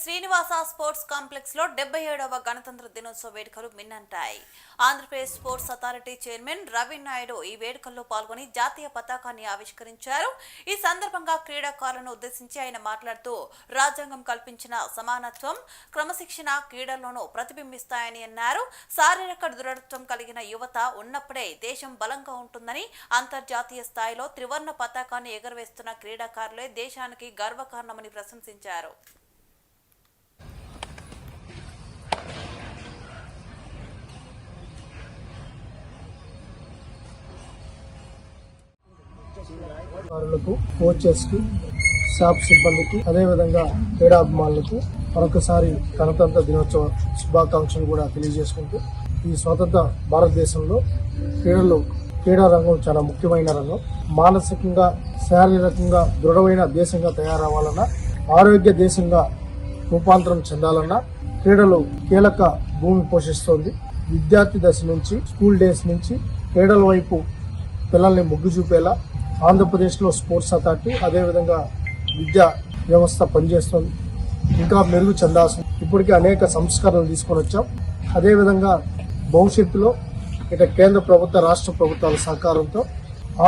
Srinivasa sports complex లో 77వ గణతంత్ర దినోత్సవ వేడుకలు మిన్నంటాయి. Andhra Pradesh sports authority chairman Ravi Naidu ఈ వేడుకల్లో పాల్గొని జాతీయ పతాకాన్ని ఆవిష్కరించారు. ఈ సందర్భంగా క్రీడాకారులను ఉద్దేశించి ఆయన మాట్లాడుతూ రాజ్యాంగం కల్పించిన సమానత్వం, క్రమశిక్షణ క్రీడల్లోనూ ప్రతిబింబిస్తాయని అన్నారు. శారీరక దృఢత్వం కలిగిన యువత ఉన్నప్పుడే దేశం బలంగా ఉంటుందని, అంతర్జాతీయ స్థాయిలో త్రివర్ణ పతాకాన్ని ఎగురవేస్తున్న క్రీడాకారులే దేశానికి గర్వకారణమని ప్రశంసించారు. కోచెస్ కి, స్టాఫ్ సిబ్బందికి, అదేవిధంగా క్రీడాభిమానులకు మరొకసారి గణతంత్ర దినోత్సవ శుభాకాంక్షలు కూడా తెలియజేసుకుంటూ, ఈ స్వతంత్ర భారతదేశంలో క్రీడా రంగం చాలా ముఖ్యమైన రంగం. మానసికంగా, శారీరకంగా దృఢమైన దేశంగా తయారవ్వాలన్నా, ఆరోగ్య దేశంగా రూపాంతరం చెందాలన్నా క్రీడలు కీలక భూమి పోషిస్తోంది. విద్యార్థి దశ నుంచి, స్కూల్ డేస్ నుంచి క్రీడల వైపు పిల్లల్ని మొగ్గు చూపేలా ఆంధ్రప్రదేశ్లో స్పోర్ట్స్ అథారిటీ, అదేవిధంగా విద్యా వ్యవస్థ పనిచేస్తుంది. ఇంకా మెరుగు చెందాల్సిన ఇప్పటికీ అనేక సంస్కరణలు తీసుకొని వచ్చాం. అదేవిధంగా భవిష్యత్తులో కేంద్ర ప్రభుత్వ, రాష్ట్ర ప్రభుత్వాల సహకారంతో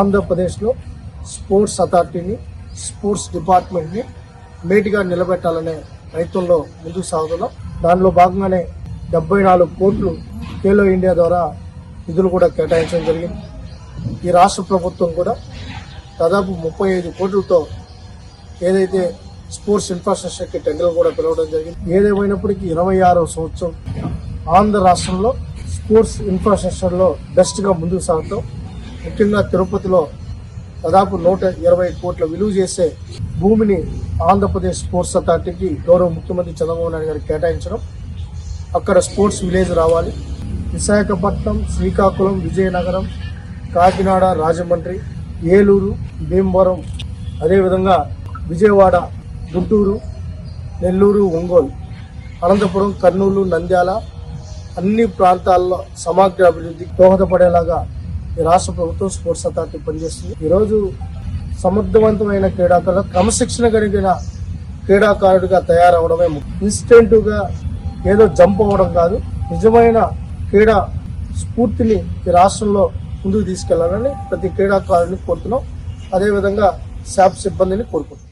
ఆంధ్రప్రదేశ్లో స్పోర్ట్స్ అథారిటీని, స్పోర్ట్స్ డిపార్ట్మెంట్ని మేటిగా నిలబెట్టాలనే ప్రయత్నంలో ముందుకు సాగుతున్నాం. దానిలో భాగంగానే 74 కోట్లు ఖేలో ఇండియా ద్వారా నిధులు కూడా కేటాయించడం జరిగింది. ఈ రాష్ట్ర ప్రభుత్వం కూడా దాదాపు 35 కోట్లతో ఏదైతే స్పోర్ట్స్ ఇన్ఫ్రాస్ట్రక్చర్కి టెండర్లు కూడా పిలవడం జరిగింది. ఏదేమైనప్పటికీ 26వ సంవత్సరం ఆంధ్ర రాష్ట్రంలో స్పోర్ట్స్ ఇన్ఫ్రాస్ట్రక్చర్లో బెస్ట్గా ముందుకు సాగుతాం. ముఖ్యంగా తిరుపతిలో దాదాపు 120 కోట్ల విలువ చేసే భూమిని ఆంధ్రప్రదేశ్ స్పోర్ట్స్ అథారిటీకి గౌరవ ముఖ్యమంత్రి చంద్రబాబు నాయుడు గారికి కేటాయించడం, అక్కడ స్పోర్ట్స్ విలేజ్ రావాలి. విశాఖపట్నం, శ్రీకాకుళం, విజయనగరం, కాకినాడ, రాజమండ్రి, ఏలూరు, భీమవరం, అదేవిధంగా విజయవాడ, గుంటూరు, నెల్లూరు, ఒంగోలు, అనంతపురం, కర్నూలు, నంద్యాల అన్ని ప్రాంతాల్లో సమగ్ర అభివృద్ధికి దోహదపడేలాగా ఈ రాష్ట్ర ప్రభుత్వం స్పోర్ట్స్ అథారిటీ పనిచేస్తుంది. ఈరోజు సమర్థవంతమైన క్రీడాకారులు, క్రమశిక్షణ కలిగిన క్రీడాకారుడిగా తయారవడమే ఇన్స్టెంట్గా ఏదో జంప్ అవ్వడం కాదు. నిజమైన క్రీడా స్ఫూర్తిని ఈ రాష్ట్రంలో ముందుకు తీసుకెళ్లాలని ప్రతి క్రీడాకారుడిని కోరుతున్నాం. అదేవిధంగా స్టాఫ్ సిబ్బందిని కోరుకుంటున్నాం.